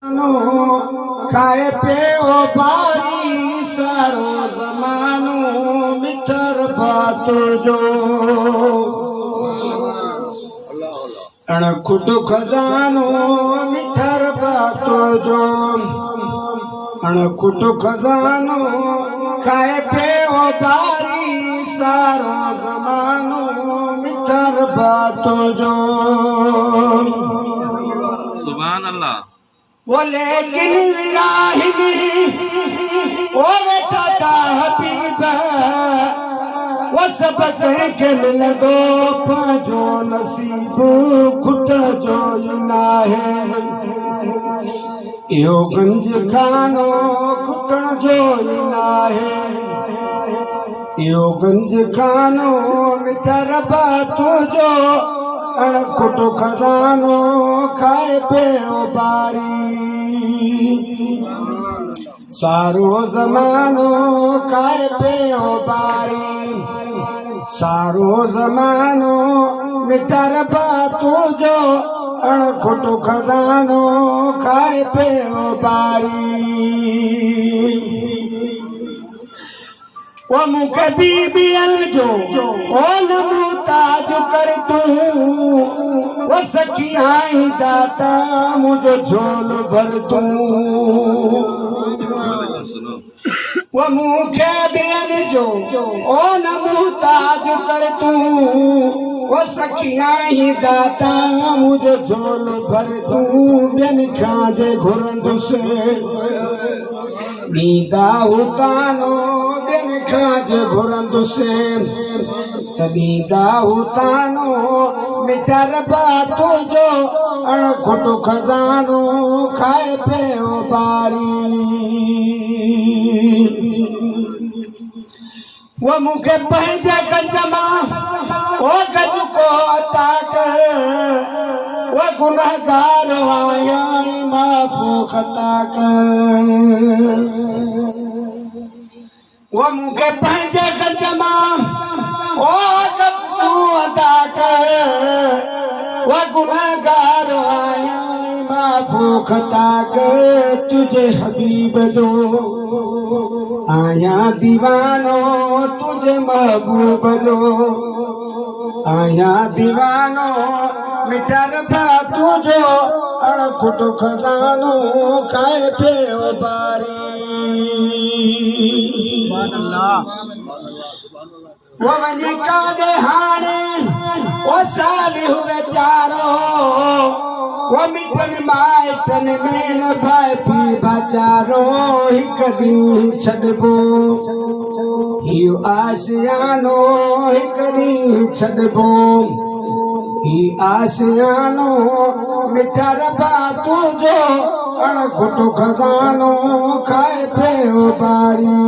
खाए पियो बारी सारो ज़मानो मिठर बात जो अणखुट खजानो मिठर बात जो अणखुट खजानो खाए पियो बारी सारो ज़मानो मिठर बात जो सुभान अल्लाह। वो लेकिन विराहिनी वो बैठा था हबीब वो सब से के मिल दो पांचो नसीब खुटण जो ना है यो गंज खानो खुटण जो ना है यो गंज खानो मिठर बातों जो अणखुट खजानो खाए पियो बारी सारो ज़मानो खाए पियो बारी सारो ज़मानो मिठर बातों जो अणखुट खजानो खाए पियो बारी वो मुखे बीबियल जो ओ नमूताज कर तूं वो सखी आई दाता मुझे झोल भर दूं वो मुखे बीबियल जो ओ नमूताज कर तूं वो सखी आई दाता मुझे झोल भर दूं बिन खाजे घुरंद से नींदा उतानो बिन खाज घुरंद से तनींदा उतानो मिठर बातों जो अणखुट खजानो खाए पियो बारी वो मुखे पंहिंजे गंज मां वो गंज को अता कर वो गुनहगार आया माफ़ू खता कर वो मुखे पंहिंजे गंज मां वो गंज को अता कर वो गुनहगार आया माफ़ू खता कर तुझे हबीब जो आया दीवानो तुझे महबूब जो आया दीवानो मिठर बातों जो अणखुट खजानो खाए पियो बारी वो वञी काॾे हाणे वो सालिह वीचारो वो मिटन माइटन में न भाई पी बचारो हिकु ॾींहुं छॾिबो हियो आशियानो हिकु ॾींहुं छॾिबो ही आशियानो मिठर बातों जो अणखुट खजानो खाए पियो बारी।